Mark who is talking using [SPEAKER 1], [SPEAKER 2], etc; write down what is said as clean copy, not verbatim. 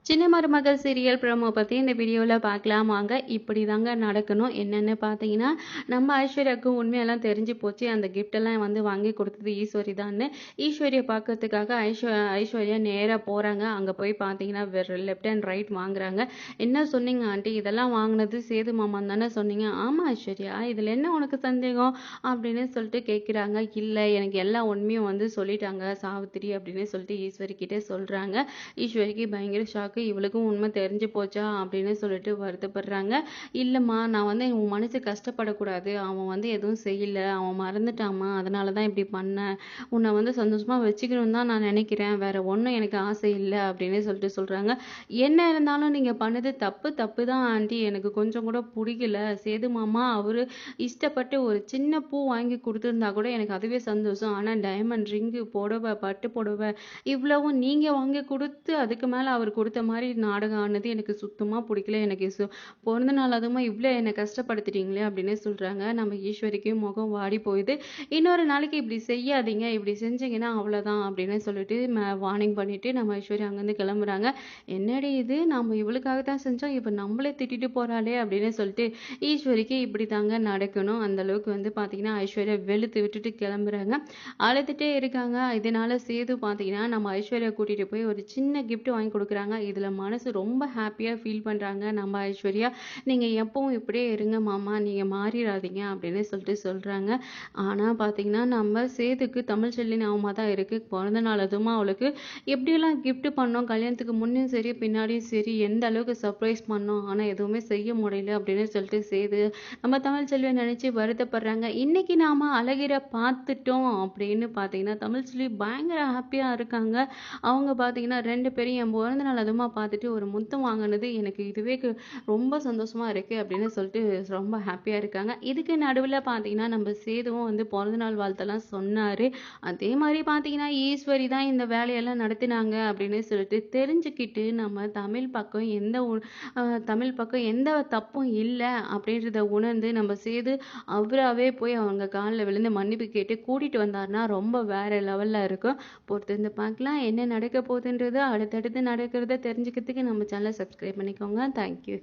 [SPEAKER 1] சின்ன மருமகள் serial promo பற்றி இந்த வீடியோவில் பார்க்கலாம் வாங்க. இப்படி தாங்க நடக்கணும். என்னென்னு பார்த்தீங்கன்னா, நம்ம ஐஸ்வர்யாவுக்கு உண்மையெல்லாம் தெரிஞ்சு போச்சு. அந்த கிஃப்டெல்லாம் வந்து வாங்கி கொடுத்தது ஈஸ்வரி தான்னு. ஈஸ்வரியை பார்க்கறதுக்காக ஐஸ்வர்யா நேராக போகிறாங்க. அங்கே போய் பார்த்தீங்கன்னா லெஃப்ட் அண்ட் ரைட் வாங்குறாங்க. என்ன சொன்னீங்க ஆண்டி? இதெல்லாம் வாங்கினது சேது மாமான்னு தானே சொன்னீங்க? ஆமாம் ஐஸ்வர்யா, இதில் என்ன உனக்கு சந்தேகம் அப்படின்னு சொல்லிட்டு கேட்குறாங்க. இல்லை, எனக்கு எல்லா உண்மையும் வந்து சொல்லிட்டாங்க சாவித்திரி அப்படின்னு சொல்லிட்டு ஈஸ்வரி கிட்டே சொல்கிறாங்க. ஈஸ்வரிக்கு பயங்கர ஷாக். இவளுக்கும் உண்மை தெரிஞ்சு போச்சா அப்படின்னு சொல்லிட்டு வருத்தப்படுறாங்க. இல்லம்மா, நான் வந்து உன் மனசு கஷ்டப்படக்கூடாது, அவன் வந்து எதுவும் செய்யல, அவன் மறந்துட்டாமா, அதனாலதான் இப்படி பண்ணேன், உன்னை வந்து சந்தோஷமா வச்சுக்கணும் தான் நான் நினைக்கிறேன், வேற ஒன்றும் எனக்கு ஆசை இல்லை அப்படின்னு சொல்லிட்டு சொல்றாங்க. என்ன இருந்தாலும் நீங்க பண்ணது தப்பு தான் ஆண்டி, எனக்கு கொஞ்சம் கூட பிடிக்கல. சேது மாமா அவரு இஷ்டப்பட்டு ஒரு சின்ன பூ வாங்கி கொடுத்துருந்தா கூட எனக்கு அதுவே சந்தோஷம். ஆனா டைமண்ட் ரிங்கு, புடவை, பட்டு புடவை இவ்வளவும் நீங்க வாங்கி கொடுத்து அதுக்கு மேல அவர் கொடுத்த மாதிரி நாடகம் ஆனது எனக்கு சுத்தமா பிடிக்கல. எனக்கு பிறந்த நாள் அதுமா இவ்வளோ என்னை கஷ்டப்படுத்திட்டீங்களே அப்படின்னு சொல்றாங்க. நம்ம ஈஸ்வரிக்கு முகம் வாடி போயிடுது. இன்னொரு நாளைக்கு இப்படி செய்யாதீங்க, இப்படி செஞ்சீங்கன்னா அவ்வளோதான் அப்படின்னு சொல்லிட்டு வார்னிங் பண்ணிட்டு நம்ம ஐஸ்வர்யா அங்கேருந்து கிளம்புறாங்க. என்னடி இது, நம்ம இவளுக்காக தான் செஞ்சோம், இப்போ நம்மளே திட்டிட்டு போறாளே அப்படின்னு சொல்லிட்டு ஈஸ்வரிக்கு இப்படி தாங்க நடக்கணும். அந்த அளவுக்கு வந்து பார்த்தீங்கன்னா ஐஸ்வர்யா வெளுத்து விட்டுட்டு கிளம்புறாங்க. அழுதுட்டே இருக்காங்க. இதனால சேது பார்த்தீங்கன்னா நம்ம ஐஸ்வர்யா கூட்டிட்டு போய் ஒரு சின்ன கிஃப்ட் வாங்கி கொடுக்குறாங்க. இதுல மனசு ரொம்ப ஹாப்பியா ஃபீல் பண்றாங்க நம்ம ஐஸ்வர்யா. நீங்க எப்பவும் இப்படியே இருங்க மாமா, நீங்க மாறிடாதீங்க அப்படின்னு சொல்லிட்டு சொல்றாங்க. ஆனா பாத்தீங்கன்னா நம்ம சேதுக்கு தமிழ் செல்வி ஞாபகமா தான் இருக்கு. பிறந்த நாள் அதுமா அவளுக்கு எப்படியெல்லாம் கிஃப்ட் பண்ணோம், கல்யாணத்துக்கு முன்னும் சரி பின்னாடியும் சரி எந்த அளவுக்கு சர்ப்ரைஸ் பண்ணோம், ஆனா எதுவுமே செய்ய முடியல அப்படின்னு சொல்லிட்டு சேது நம்ம தமிழ் செல்வியை நினைச்சு வருத்தப்படுறாங்க. இன்னைக்கு நாம அழகிற பார்த்துட்டோம் அப்படின்னு பாத்தீங்கன்னா தமிழ் செல்வி பயங்கர ஹாப்பியா இருக்காங்க. அவங்க பாத்தீங்கன்னா 2 பேரும் என் பிறந்த நாள் அதுமா பார்த்துட்டு ஒரு முத்தம் வாங்கினது எனக்கு இதுவே ரொம்ப சந்தோஷமா இருக்கு அப்படின்னு சொல்லிட்டு ரொம்ப ஹாப்பியா இருக்காங்க. இதுக்கு நடுவில் பார்த்தீங்கன்னா நம்ம சேதுவும் வந்து பிறந்தநாள் வாழ்த்தெல்லாம் சொன்னாரு. அதே மாதிரி பார்த்தீங்கன்னா ஈஸ்வரி தான் இந்த வேலையெல்லாம் நடத்தினாங்க அப்படின்னு சொல்லிட்டு தெரிஞ்சுக்கிட்டு நம்ம தமிழ் பக்கம் எந்த தப்பும் இல்லை அப்படின்றத உணர்ந்து நம்ம சேது அவராகவே போய் அவங்க காலில் விழுந்து மன்னிப்பு கேட்டு கூட்டிட்டு வந்தாருன்னா ரொம்ப வேற லெவல்ல இருக்கும். பொறுத்திருந்து பார்க்கலாம் என்ன நடக்க போகுதுன்றது. அடுத்தடுத்து நடக்கிறத தெரிஞ்சுக்கிறதுக்கு நம்ம சேனலை சப்ஸ்கிரைப் பண்ணிக்கோங்க. தேங்க்யூ.